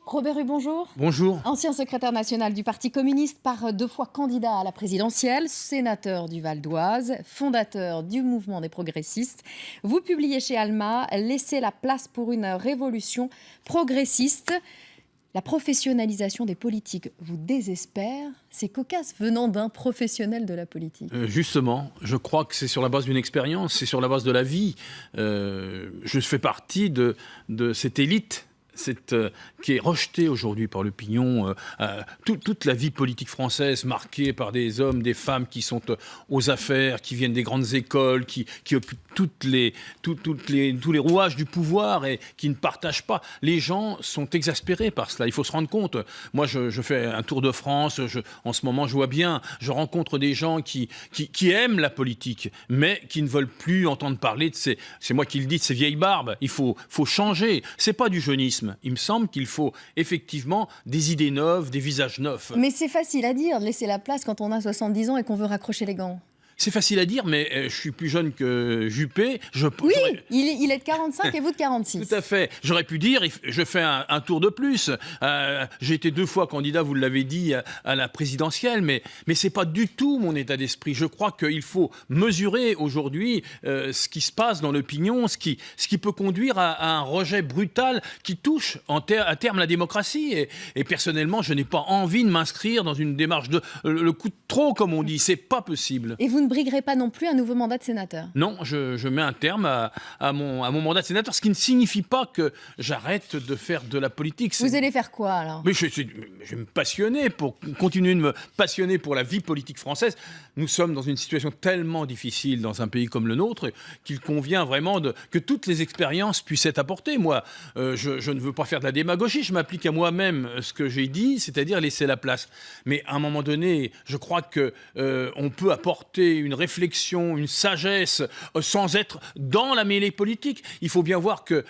Robert Hue, bonjour. Bonjour. Ancien secrétaire national du Parti communiste, par 2 fois candidat à la présidentielle, sénateur du Val d'Oise, fondateur du mouvement des progressistes. Vous publiez chez Alma « Laissez la place pour une révolution progressiste ». La professionnalisation des politiques vous désespère? C'est cocasse venant d'un professionnel de la politique. Justement, je crois que c'est sur la base d'une expérience, c'est sur la base de la vie. Je fais partie de cette élite qui est rejetée aujourd'hui par l'opinion. Toute la vie politique française marquée par des hommes, des femmes qui sont aux affaires, qui viennent des grandes écoles, qui occupent tous les rouages du pouvoir et qui ne partagent pas. Les gens sont exaspérés par cela, il faut se rendre compte. Moi, je fais un tour de France, en ce moment, je vois bien, je rencontre des gens qui aiment la politique, mais qui ne veulent plus entendre parler de c'est moi qui le dis, de ces vieilles barbes. Il faut changer. C'est pas du jeunisme. Il me semble qu'il faut effectivement des idées neuves, des visages neufs. Mais c'est facile à dire, de laisser la place quand on a 70 ans et qu'on veut raccrocher les gants. C'est facile à dire, mais je suis plus jeune que Juppé. Oui, il est de 45 et vous de 46. Tout à fait. J'aurais pu dire, je fais un tour de plus. J'ai été 2 fois candidat, vous l'avez dit, à la présidentielle, mais c'est pas du tout mon état d'esprit. Je crois qu'il faut mesurer aujourd'hui ce qui se passe dans l'opinion, ce qui peut conduire à un rejet brutal qui touche à terme la démocratie. Et personnellement, je n'ai pas envie de m'inscrire dans une démarche le coup de trop, comme on dit. C'est pas possible. Et vous ne briguerez pas non plus un nouveau mandat de sénateur? Non, je mets un terme à mon mandat de sénateur, ce qui ne signifie pas que j'arrête de faire de la politique. Vous allez faire quoi alors? Mais je vais me passionner, continuer de me passionner pour la vie politique française. Nous sommes dans une situation tellement difficile dans un pays comme le nôtre qu'il convient vraiment que toutes les expériences puissent être apportées. Moi, je ne veux pas faire de la démagogie, je m'applique à moi-même ce que j'ai dit, c'est-à-dire laisser la place. Mais à un moment donné, je crois qu'on peut apporter une réflexion, une sagesse, sans être dans la mêlée politique. Il faut bien voir que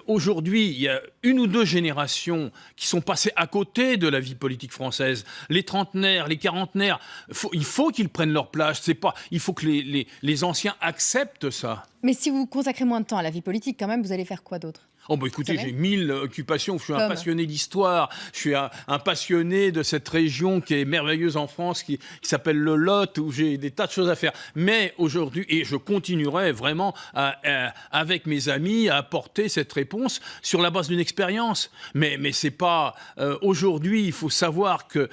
aujourd'hui, il y a 1 ou 2 générations qui sont passées à côté de la vie politique française. Les trentenaires, les quarantenaires, il faut qu'ils prennent leur place. Il faut que les anciens acceptent ça. Mais si vous consacrez moins de temps à la vie politique, quand même, vous allez faire quoi d'autre? Oh bah écoutez, j'ai 1000 occupations, je suis un passionné d'histoire, je suis un passionné de cette région qui est merveilleuse en France, qui s'appelle le Lot, où j'ai des tas de choses à faire. Mais aujourd'hui, et je continuerai vraiment avec mes amis à apporter cette réponse sur la base d'une expérience. Mais c'est pas... aujourd'hui, il faut savoir que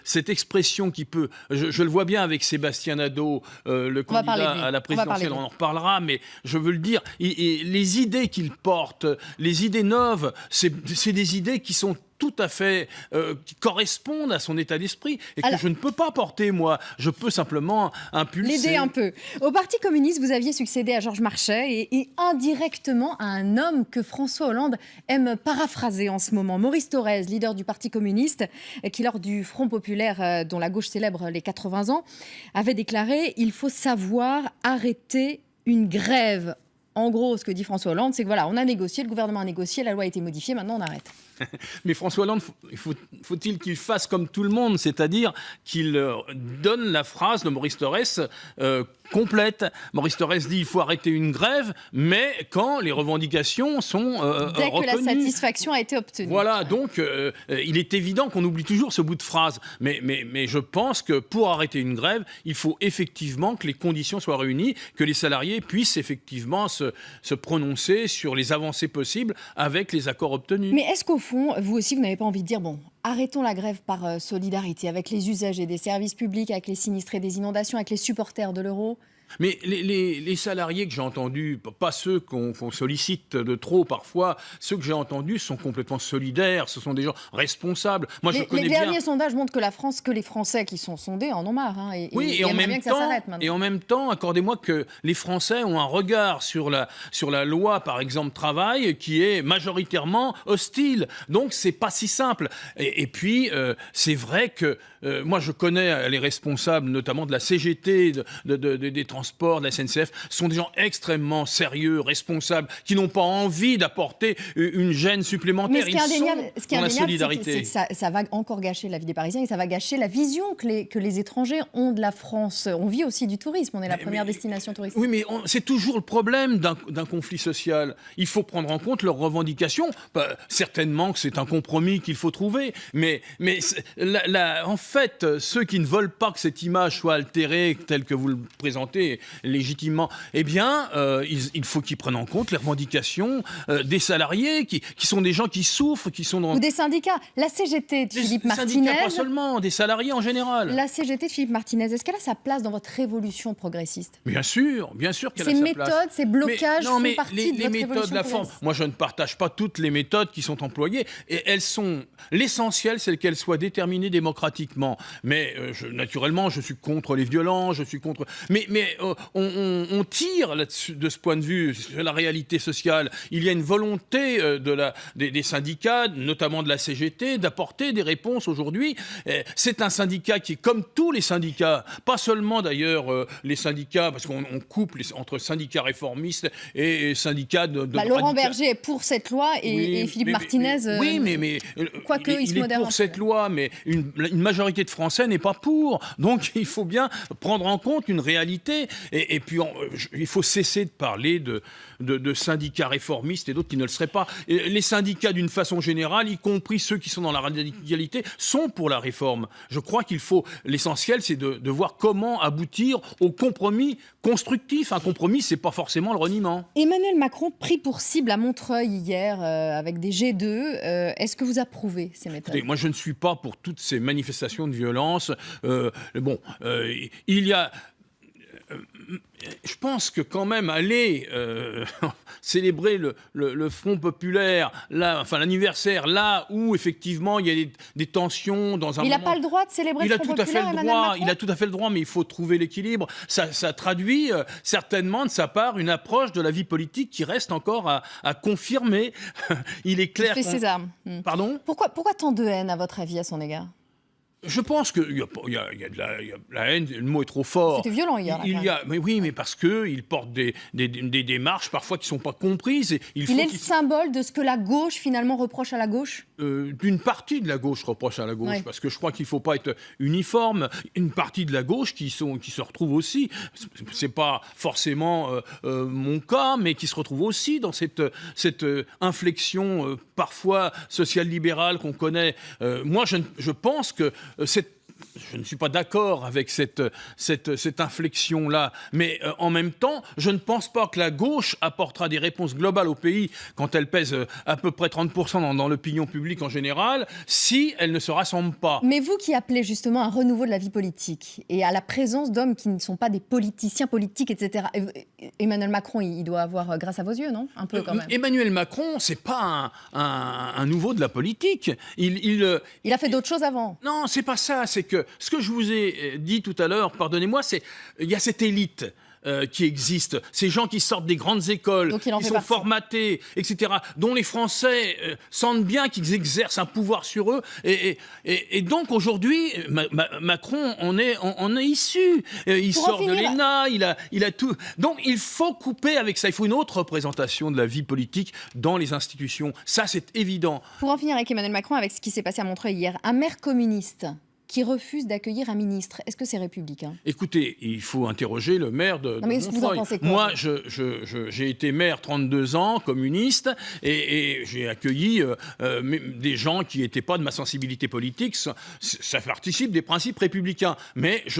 cette expression qui peut... Je le vois bien avec Sébastien Nadeau, le candidat à la présidentielle, on en reparlera, mais je veux le dire, les idées qu'il porte... Les idées neuves, c'est des idées qui sont tout à fait qui correspondent à son état d'esprit et que je ne peux pas porter, moi. Je peux simplement impulser. L'aider un peu. Au Parti communiste, vous aviez succédé à Georges Marchais et indirectement à un homme que François Hollande aime paraphraser en ce moment. Maurice Thorez, leader du Parti communiste, qui lors du Front populaire, dont la gauche célèbre les 80 ans, avait déclaré « Il faut savoir arrêter une grève ». En gros, ce que dit François Hollande, c'est que voilà, on a négocié, le gouvernement a négocié, la loi a été modifiée, maintenant on arrête. Mais François Hollande, faut-il qu'il fasse comme tout le monde, c'est-à-dire qu'il donne la phrase de Maurice Thorez complète. Maurice Thorez dit il faut arrêter une grève, mais quand les revendications sont dès reconnues. Que la satisfaction a été obtenue. Voilà, donc il est évident qu'on oublie toujours ce bout de phrase. Mais je pense que pour arrêter une grève, il faut effectivement que les conditions soient réunies, que les salariés puissent effectivement se prononcer sur les avancées possibles avec les accords obtenus. Mais est-ce qu'au fond, vous aussi, vous n'avez pas envie de dire, bon, arrêtons la grève par solidarité avec les usagers des services publics, avec les sinistrés des inondations, avec les supporters de l'euro? Mais les salariés que j'ai entendus, pas ceux qu'on sollicite de trop parfois, ceux que j'ai entendus sont complètement solidaires, ce sont des gens responsables. Moi, je connais les bien... derniers sondages montrent que les Français qui sont sondés en ont marre. Hein, et en même temps, accordez-moi que les Français ont un regard sur la loi, par exemple, travail, qui est majoritairement hostile. Donc, c'est pas si simple. Et puis, c'est vrai que moi, je connais les responsables, notamment de la CGT, des transports Transports, de la SNCF, sont des gens extrêmement sérieux, responsables, qui n'ont pas envie d'apporter une gêne supplémentaire. Mais ce qui est indéniable, dans la solidarité. c'est que ça va encore gâcher la vie des Parisiens et ça va gâcher la vision que les étrangers ont de la France. On vit aussi du tourisme, on est la première destination touristique. Oui, mais c'est toujours le problème d'un conflit social. Il faut prendre en compte leurs revendications. Certainement que c'est un compromis qu'il faut trouver, mais en fait, ceux qui ne veulent pas que cette image soit altérée telle que vous le présentez légitimement, eh bien, il faut qu'ils prennent en compte les revendications des salariés, qui sont des gens qui souffrent, qui sont dans... Ou des syndicats. La CGT de Philippe Martinez... syndicats, pas seulement, des salariés en général. La CGT de Philippe Martinez, est-ce qu'elle a sa place dans votre révolution progressiste ? Bien sûr qu'elle a sa place. Ces méthodes, ces blocages font partie de votre révolution la forme. Moi, je ne partage pas toutes les méthodes qui sont employées. Et elles sont... L'essentiel, c'est qu'elles soient déterminées démocratiquement. Mais, naturellement, je suis contre les violences, je suis contre... Mais on tire là-dessus, de ce point de vue, sur la réalité sociale. Il y a une volonté des syndicats, notamment de la CGT, d'apporter des réponses aujourd'hui. C'est un syndicat qui est comme tous les syndicats, pas seulement d'ailleurs les syndicats, parce qu'on coupe entre syndicats réformistes et syndicats de Laurent Berger est pour cette loi et Philippe Martinez... quoique il se modère est pour cette loi, mais une majorité de Français n'est pas pour. Donc il faut bien prendre en compte une réalité. Et puis il faut cesser de parler de syndicats réformistes et d'autres qui ne le seraient pas. Et les syndicats, d'une façon générale, y compris ceux qui sont dans la radicalité, sont pour la réforme. Je crois l'essentiel, c'est de voir comment aboutir au compromis constructif. Un compromis, c'est pas forcément le reniement. Emmanuel Macron pris pour cible à Montreuil hier avec des G2. Est-ce que vous approuvez ces méthodes ? Écoutez, moi, je ne suis pas pour toutes ces manifestations de violence. Il y a... je pense que quand même aller célébrer le Front populaire, l'anniversaire, là où effectivement il y a des tensions dans un moment... Il n'a pas le droit de célébrer le Front populaire, Emmanuel Macron ? Il a tout à fait le droit, mais il faut trouver l'équilibre. Ça traduit certainement de sa part une approche de la vie politique qui reste encore à confirmer. Il est clair... Il fait ses armes. Pardon ? Pourquoi tant de haine, à votre avis, à son égard ? Je pense qu'il y a de la haine, le mot est trop fort. C'était violent hier. Mais oui, mais parce qu'il porte des démarches parfois qui ne sont pas comprises. Il est le symbole de ce que la gauche finalement reproche à la gauche ? D'une partie de la gauche reproche à la gauche, ouais. Parce que je crois qu'il ne faut pas être uniforme. Une partie de la gauche qui se retrouve aussi, c'est pas forcément mon cas, mais qui se retrouve aussi dans cette inflexion parfois social-libérale qu'on connaît. Moi, je pense que je ne suis pas d'accord avec cette inflexion-là, mais en même temps, je ne pense pas que la gauche apportera des réponses globales au pays quand elle pèse à peu près 30% dans l'opinion publique en général, si elle ne se rassemble pas. Mais vous qui appelez justement à un renouveau de la vie politique et à la présence d'hommes qui ne sont pas des politiciens politiques, etc., Emmanuel Macron, il doit avoir grâce à vos yeux, non ? Un peu quand même. Emmanuel Macron, c'est pas un nouveau de la politique. Il a fait d'autres choses avant. Non, c'est pas ça. C'est que ce que je vous ai dit tout à l'heure, pardonnez-moi, c'est il y a cette élite qui existe, ces gens qui sortent des grandes écoles, qui sont formatés, etc., dont les Français sentent bien qu'ils exercent un pouvoir sur eux. Et donc aujourd'hui, Macron en est issu. Il sort de l'ENA, il a tout. Donc il faut couper avec ça. Il faut une autre représentation de la vie politique dans les institutions. Ça, c'est évident. Pour en finir avec Emmanuel Macron, avec ce qui s'est passé à Montreuil hier, un maire communiste qui refuse d'accueillir un ministre. Est-ce que c'est républicain ? Écoutez, il faut interroger le maire de mais Montreuil. Vous en pensez quoi ? Moi, j'ai été maire 32 ans, communiste, et j'ai accueilli des gens qui n'étaient pas de ma sensibilité politique. Ça participe des principes républicains.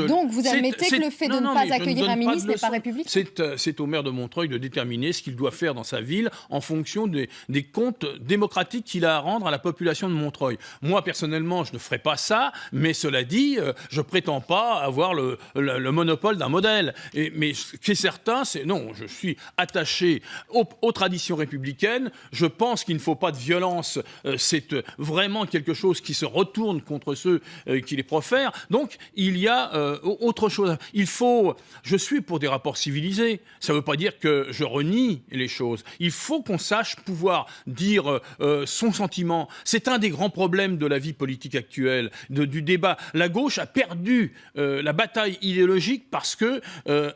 Donc vous admettez que le fait de ne pas accueillir un ministre n'est pas républicain ? C'est au maire de Montreuil de déterminer ce qu'il doit faire dans sa ville en fonction des comptes démocratiques qu'il a à rendre à la population de Montreuil. Moi, personnellement, je ne ferai pas ça, mais cela dit, je prétends pas avoir le monopole d'un modèle. Mais ce qui est certain, c'est non, je suis attaché aux traditions républicaines. Je pense qu'il ne faut pas de violence. C'est vraiment quelque chose qui se retourne contre ceux qui les profèrent. Donc, il y a autre chose. Je suis pour des rapports civilisés. Ça ne veut pas dire que je renie les choses. Il faut qu'on sache pouvoir dire son sentiment. C'est un des grands problèmes de la vie politique actuelle, du débat la gauche a perdu la bataille idéologique parce que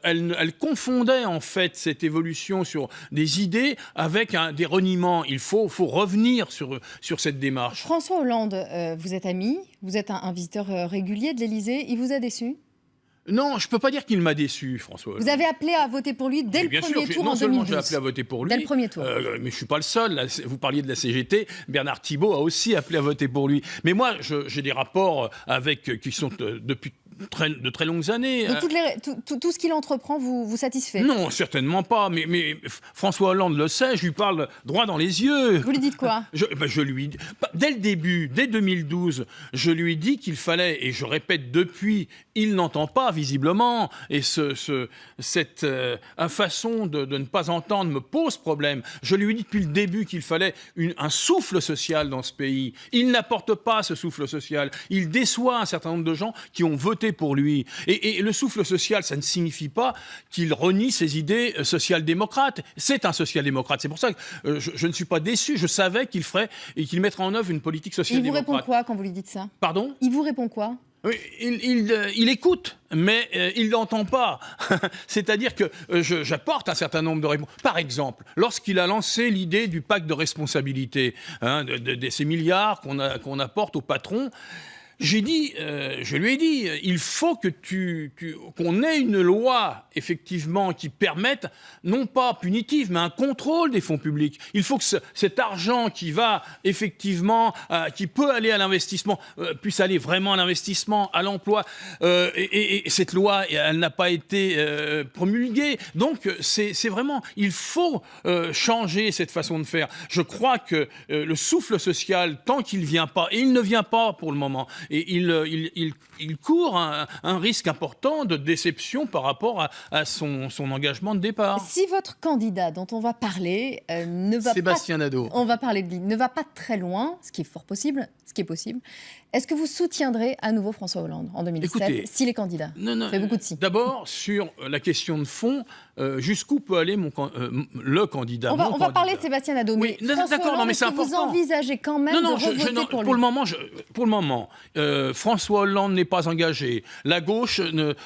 elle confondait en fait cette évolution sur des idées avec des reniements. Il faut revenir sur cette démarche. François Hollande, vous êtes ami, vous êtes un visiteur régulier de l'Élysée. Il vous a déçu ? Non, je ne peux pas dire qu'il m'a déçu, François Hollande. Vous avez appelé à voter pour lui dès le premier tour en 2012. Non seulement j'ai appelé à voter pour lui, dès le premier tour. Mais je ne suis pas le seul. Vous parliez de la CGT, Bernard Thibault a aussi appelé à voter pour lui. Mais moi, j'ai des rapports qui sont depuis de très longues années. Donc tout ce qu'il entreprend vous satisfait ? Non, certainement pas. Mais François Hollande le sait, je lui parle droit dans les yeux. Vous lui dites quoi ? Je lui dis, dès le début, dès 2012, je lui dis qu'il fallait, et je répète depuis, il n'entend pas visiblement, et cette façon de ne pas entendre me pose problème. Je lui dis depuis le début qu'il fallait un souffle social dans ce pays. Il n'apporte pas ce souffle social. Il déçoit un certain nombre de gens qui ont voté pour lui. Et le souffle social, ça ne signifie pas qu'il renie ses idées social-démocrates. C'est un social-démocrate. C'est pour ça que je ne suis pas déçu. Je savais qu'il ferait et qu'il mettrait en œuvre une politique social-démocrate. Il vous répond quoi quand vous lui dites ça ? Pardon ? Il vous répond quoi ? Il écoute, mais il l'entend pas. C'est-à-dire que j'apporte un certain nombre de réponses. Par exemple, lorsqu'il a lancé l'idée du pacte de responsabilité, de ces milliards qu'on apporte aux patrons, je lui ai dit, il faut que qu'on ait une loi, effectivement, qui permette, non pas punitive, mais un contrôle des fonds publics. Il faut que cet argent qui va, effectivement, qui peut aller à l'investissement, puisse aller vraiment à l'investissement, à l'emploi. Et cette loi, elle n'a pas été promulguée. Donc, c'est vraiment, il faut changer cette façon de faire. Je crois que le souffle social, tant qu'il ne vient pas, et il ne vient pas pour le moment, et il court un risque important de déception par rapport à son engagement de départ. Si votre candidat dont on va parler Sébastien Nadeau. On va parler de lui, ne va pas très loin, ce qui est fort possible, ce qui est possible, est-ce que vous soutiendrez à nouveau François Hollande en 2017 s'il est candidat ? Non, ça fait beaucoup de si. D'abord, sur la question de fond, jusqu'où peut aller le candidat ? On va parler de Sébastien Nadeau, oui, mais François Hollande, mais c'est est-ce que vous envisagez quand même de revoter pour lui ? Pour le moment, François Hollande n'est pas engagé. La gauche,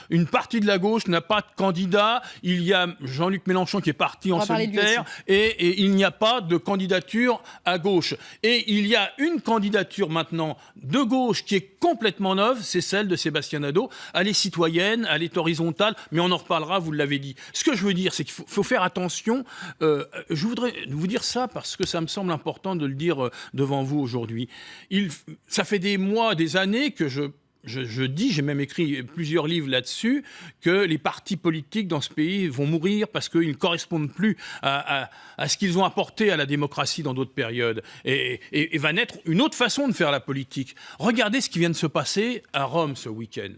une partie de la gauche n'a pas de candidat. Il y a Jean-Luc Mélenchon qui est parti en solitaire et il n'y a pas de candidature à gauche. Et il y a une candidature maintenant de gauche qui est complètement neuve, c'est celle de Sébastien Nadeau. Elle est citoyenne, elle est horizontale, mais on en reparlera, vous l'avez dit. Ce que je veux dire, c'est qu'il faut faire attention. Je voudrais vous dire ça parce que ça me semble important de le dire devant vous aujourd'hui. Ça fait des mois, des années que je dis, j'ai même écrit plusieurs livres là-dessus, que les partis politiques dans ce pays vont mourir parce qu'ils ne correspondent plus à ce qu'ils ont apporté à la démocratie dans d'autres périodes. Et va naître une autre façon de faire la politique. Regardez ce qui vient de se passer à Rome ce week-end,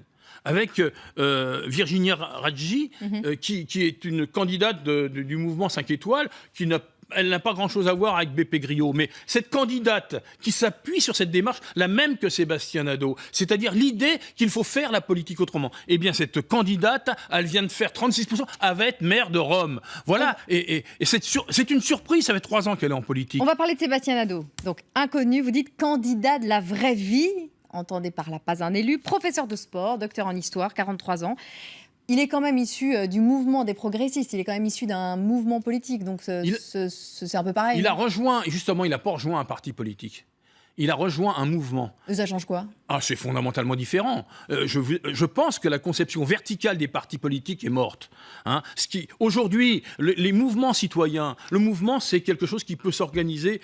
avec Virginia Raggi, qui est une candidate du mouvement 5 étoiles, elle n'a pas grand-chose à voir avec BP Grillo, mais cette candidate qui s'appuie sur cette démarche, la même que Sébastien Nadeau, c'est-à-dire l'idée qu'il faut faire la politique autrement. Eh bien, cette candidate, elle vient de faire 36%, elle va être maire de Rome. Voilà, et c'est une surprise, ça fait 3 ans qu'elle est en politique. On va parler de Sébastien Nadeau. Donc, inconnu, vous dites candidat de la vraie vie, entendez par là pas un élu, professeur de sport, docteur en histoire, 43 ans. Il est quand même issu du mouvement des progressistes, il est quand même issu d'un mouvement politique, donc c'est un peu pareil. Il a rejoint, justement, il n'a pas rejoint un parti politique. Il a rejoint un mouvement. Ça change quoi ? C'est fondamentalement différent. Je pense que la conception verticale des partis politiques est morte. Aujourd'hui, les mouvements citoyens, le mouvement, c'est quelque chose qui peut s'organiser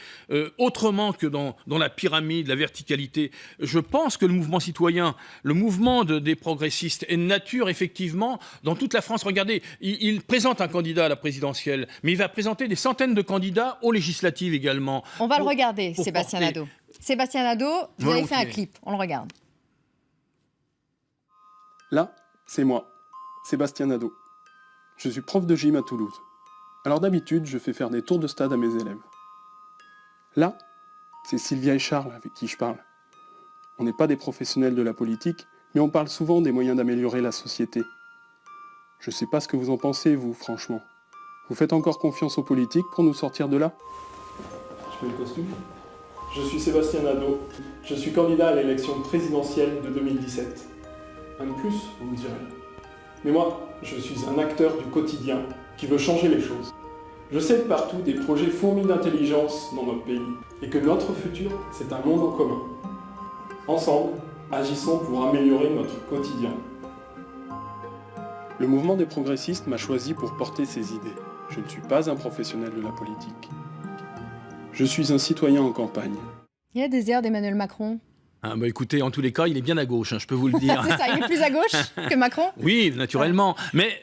autrement que dans la pyramide, la verticalité. Je pense que le mouvement citoyen, le mouvement des progressistes est de nature, effectivement, dans toute la France. Regardez, il présente un candidat à la présidentielle, mais il va présenter des centaines de candidats aux législatives également. On va le regarder, Sébastien Nadeau. Sébastien Nadeau, vous avez fait un clip, on le regarde. Là, c'est moi, Sébastien Nadeau. Je suis prof de gym à Toulouse. Alors d'habitude, je fais faire des tours de stade à mes élèves. Là, c'est Sylvia et Charles avec qui je parle. On n'est pas des professionnels de la politique, mais on parle souvent des moyens d'améliorer la société. Je sais pas ce que vous en pensez, vous, franchement. Vous faites encore confiance aux politiques pour nous sortir de là ? Je mets le costume ? Je suis Sébastien Nadeau, je suis candidat à l'élection présidentielle de 2017. Un de plus, vous me direz. Mais moi, je suis un acteur du quotidien qui veut changer les choses. Je sais que partout des projets fourmillent d'intelligence dans notre pays et que notre futur, c'est un monde en commun. Ensemble, agissons pour améliorer notre quotidien. Le mouvement des progressistes m'a choisi pour porter ses idées. Je ne suis pas un professionnel de la politique. Je suis un citoyen en campagne. Il y a des airs d'Emmanuel Macron. Ah, bah écoutez, en tous les cas, il est bien à gauche, hein, je peux vous le dire. C'est ça, il est plus à gauche que Macron. Oui, naturellement. Mais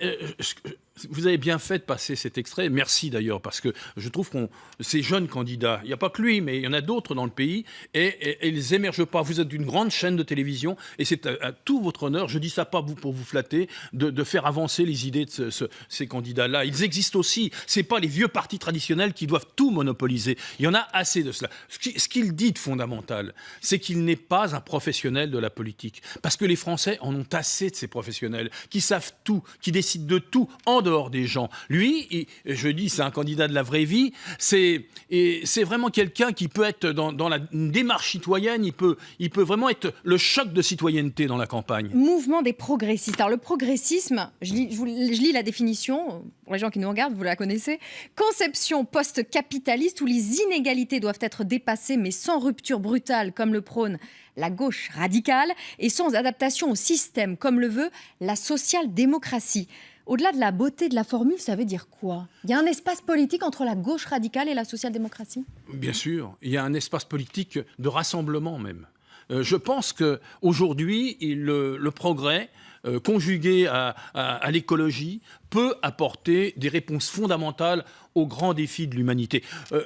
vous avez bien fait de passer cet extrait. Merci d'ailleurs, parce que je trouve qu'on ces jeunes candidats, il n'y a pas que lui, mais il y en a d'autres dans le pays, et ils émergent pas. Vous êtes une grande chaîne de télévision, et c'est à tout votre honneur, je dis ça pas pour vous flatter, de faire avancer les idées de ces candidats-là. Ils existent aussi. C'est pas les vieux partis traditionnels qui doivent tout monopoliser. Il y en a assez de cela. Ce qu'il dit de fondamental, c'est qu'il n'est pas un professionnel de la politique. Parce que les Français en ont assez de ces professionnels qui savent tout, qui décident de tout en dehors des gens. Lui, je dis, c'est un candidat de la vraie vie. C'est vraiment quelqu'un qui peut être dans la démarche citoyenne. Il peut vraiment être le choc de citoyenneté dans la campagne. Mouvement des progressistes. Alors le progressisme, je lis la définition, pour les gens qui nous regardent, vous la connaissez. Conception post-capitaliste où les inégalités doivent être dépassées, mais sans rupture brutale, comme le prône la gauche radicale, et sans adaptation au système, comme le veut la social-démocratie. Au-delà de la beauté de la formule, ça veut dire quoi? Il y a un espace politique entre la gauche radicale et la social-démocratie? Bien sûr, il y a un espace politique de rassemblement même. Je pense qu'aujourd'hui, le progrès, conjugué à l'écologie, peut apporter des réponses fondamentales aux grands défis de l'humanité.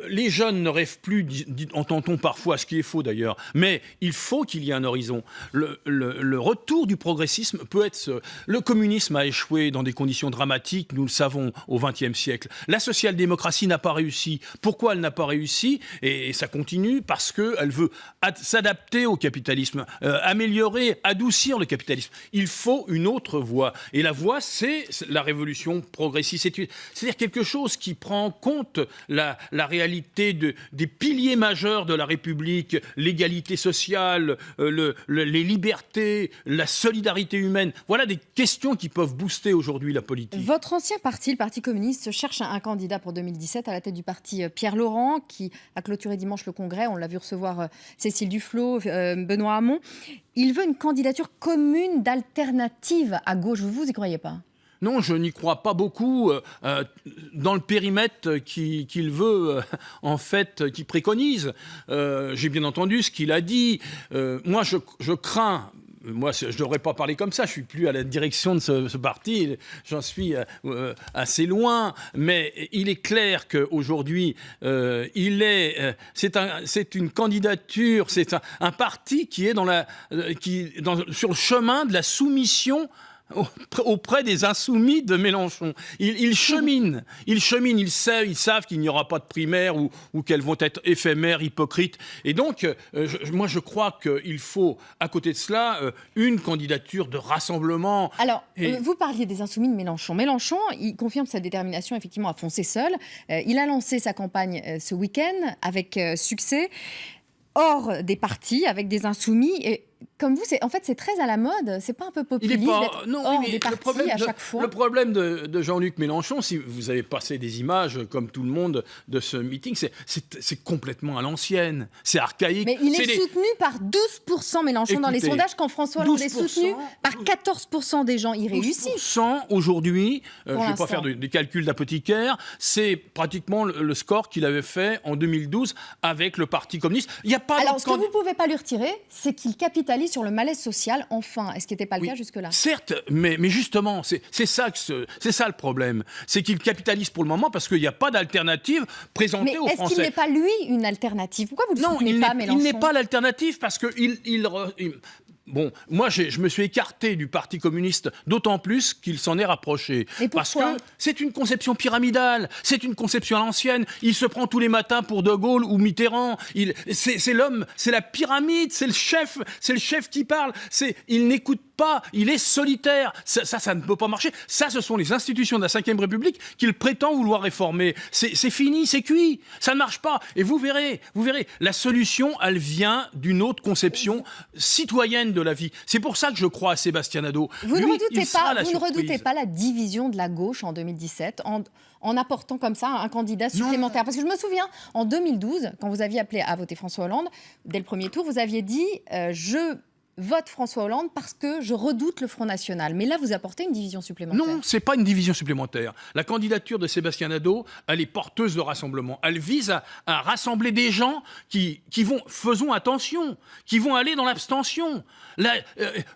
Les jeunes ne rêvent plus, entend-on parfois, ce qui est faux d'ailleurs, mais il faut qu'il y ait un horizon. Le retour du progressisme peut être... Le communisme a échoué dans des conditions dramatiques, nous le savons, au XXe siècle. La social-démocratie n'a pas réussi. Pourquoi elle n'a pas réussi? Et ça continue parce qu'elle veut s'adapter au capitalisme, améliorer, adoucir le capitalisme. Il faut une autre voie. Et la voie, c'est la révolution progressiste. C'est-à-dire quelque chose qui prend en compte la réalité des piliers majeurs de la République, l'égalité sociale, les libertés, la solidarité humaine. Voilà des questions qui peuvent booster aujourd'hui la politique. Votre ancien parti, le Parti communiste, cherche un candidat pour 2017 à la tête du parti Pierre Laurent, qui a clôturé dimanche le congrès. On l'a vu recevoir Cécile Duflot, Benoît Hamon. Il veut une candidature commune d'alternative à gauche. Vous y croyez pas? Non, je n'y crois pas beaucoup dans le périmètre qu'il veut, en fait, qu'il préconise. J'ai bien entendu ce qu'il a dit. Moi, je crains... Moi, je ne devrais pas parler comme ça, je ne suis plus à la direction de ce parti, j'en suis assez loin, mais il est clair qu'aujourd'hui, c'est une candidature, c'est un parti qui est sur le chemin de la soumission auprès des insoumis de Mélenchon. Ils cheminent, ils savent qu'il n'y aura pas de primaires ou qu'elles vont être éphémères, hypocrites. Et donc, moi je crois qu'il faut, à côté de cela, une candidature de rassemblement. Alors, vous parliez des insoumis de Mélenchon. Mélenchon, il confirme sa détermination effectivement à foncer seul. Il a lancé sa campagne ce week-end avec succès, hors des partis, avec des insoumis. Et comme vous, c'est très à la mode. C'est pas un peu populiste d'être hors des partis à chaque fois? Le problème de Jean-Luc Mélenchon, si vous avez passé des images, comme tout le monde, de ce meeting, c'est complètement à l'ancienne. C'est archaïque. Mais il est soutenu par 12% Mélenchon dans les sondages, quand François Hollande est soutenu par 14% des gens. Il réussit. 12% aujourd'hui, je ne vais pas faire des calculs d'apothicaire, c'est pratiquement le score qu'il avait fait en 2012 avec le Parti communiste. Il y a pas. Alors, ce que vous ne pouvez pas lui retirer, c'est qu'il capitalise sur le malaise social, enfin. Est-ce qui n'était pas le cas jusque-là? Certes, mais justement, c'est ça le problème. C'est qu'il capitalise pour le moment parce qu'il n'y a pas d'alternative présentée aux Français. Mais est-ce qu'il n'est pas, lui, une alternative? Pourquoi vous ne le soutenez pas, Mélenchon? Il n'est pas l'alternative parce que bon, moi, je me suis écarté du Parti communiste, d'autant plus qu'il s'en est rapproché. Et pourquoi? Parce que c'est une conception pyramidale, c'est une conception à l'ancienne. Il se prend tous les matins pour De Gaulle ou Mitterrand. C'est l'homme, c'est la pyramide, c'est le chef qui parle. Il n'écoute pas, il est solitaire. Ça ne peut pas marcher. Ça, ce sont les institutions de la Ve République qu'il prétend vouloir réformer. C'est fini, c'est cuit. Ça ne marche pas. Et vous verrez, la solution, elle vient d'une autre conception citoyenne de la vie. C'est pour ça que je crois à Sébastien Nadeau. Vous ne redoutez pas la division de la gauche en 2017 en apportant comme ça un candidat supplémentaire? Parce que je me souviens, en 2012, quand vous aviez appelé à voter François Hollande, dès le premier tour, vous aviez dit je vote François Hollande parce que je redoute le Front National. Mais là, vous apportez une division supplémentaire. Non, c'est pas une division supplémentaire. La candidature de Sébastien Nadeau, elle est porteuse de rassemblement. Elle vise à rassembler des gens qui vont, faisons attention, qui vont aller dans l'abstention. Là,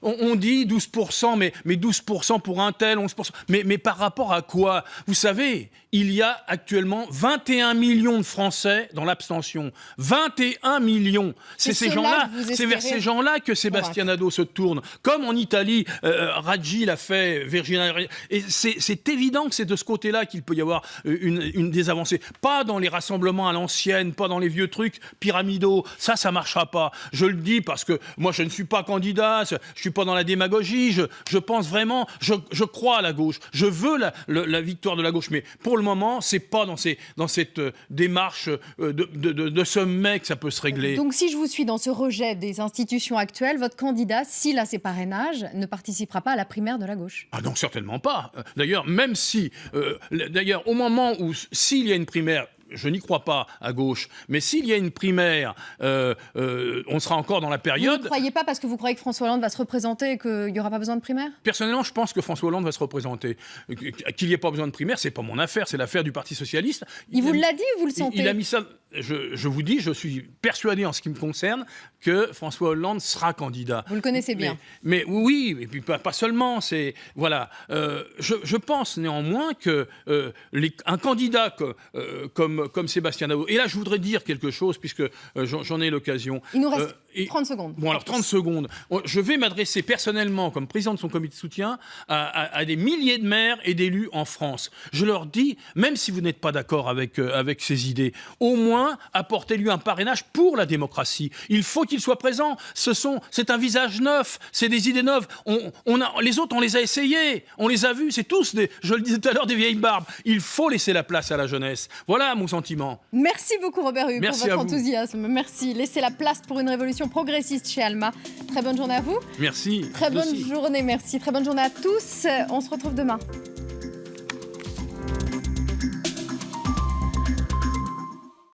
on dit 12%, mais 12% pour un tel, 11%. Mais par rapport à quoi? Vous savez, il y a actuellement 21 millions de Français dans l'abstention. 21 millions. C'est vers ces gens-là que Sébastien Nadeau se tourne. Comme en Italie, Raggi l'a fait, Virginia. Et c'est évident que c'est de ce côté-là qu'il peut y avoir une des avancées. Pas dans les rassemblements à l'ancienne, pas dans les vieux trucs pyramidaux. Ça marchera pas. Je le dis parce que moi, je ne suis pas candidat, je suis pas dans la démagogie. Je pense vraiment, je crois à la gauche. Je veux la victoire de la gauche. Mais pour le moment, c'est pas dans cette démarche de sommet que ça peut se régler. Donc, si je vous suis dans ce rejet des institutions actuelles, votre candidat, s'il a ses parrainages, ne participera pas à la primaire de la gauche. Ah non, certainement pas. D'ailleurs, même si... D'ailleurs, au moment où, s'il y a une primaire, je n'y crois pas à gauche, mais s'il y a une primaire, on sera encore dans la période... Vous ne croyez pas parce que vous croyez que François Hollande va se représenter et qu'il n'y aura pas besoin de primaire? Personnellement, je pense que François Hollande va se représenter. Qu'il n'y ait pas besoin de primaire, c'est pas mon affaire, c'est l'affaire du Parti Socialiste. Il vous l'a dit ou vous le sentez? Il a mis ça... Je vous dis, je suis persuadé en ce qui me concerne que François Hollande sera candidat. Vous le connaissez bien. Mais oui, et puis pas seulement. Voilà. Je pense néanmoins que un candidat comme Sébastien Nadeau. Et là, je voudrais dire quelque chose puisque j'en ai l'occasion. Il nous reste 30 secondes. Bon, alors 30 secondes. Je vais m'adresser personnellement, comme président de son comité de soutien, à des milliers de maires et d'élus en France. Je leur dis, même si vous n'êtes pas d'accord avec ces idées, au moins apportez-lui un parrainage pour la démocratie. Il faut qu'il soit présent. C'est un visage neuf, c'est des idées neuves. Les autres, on les a essayés, on les a vus. C'est tous, je le disais tout à l'heure, des vieilles barbes. Il faut laisser la place à la jeunesse. Voilà mon sentiment. Merci beaucoup Robert Hue pour votre enthousiasme. Merci. Laissez la place pour une révolution progressiste chez Alma. Très bonne journée à vous. Merci. Très bonne journée, merci. Très bonne journée à tous. On se retrouve demain.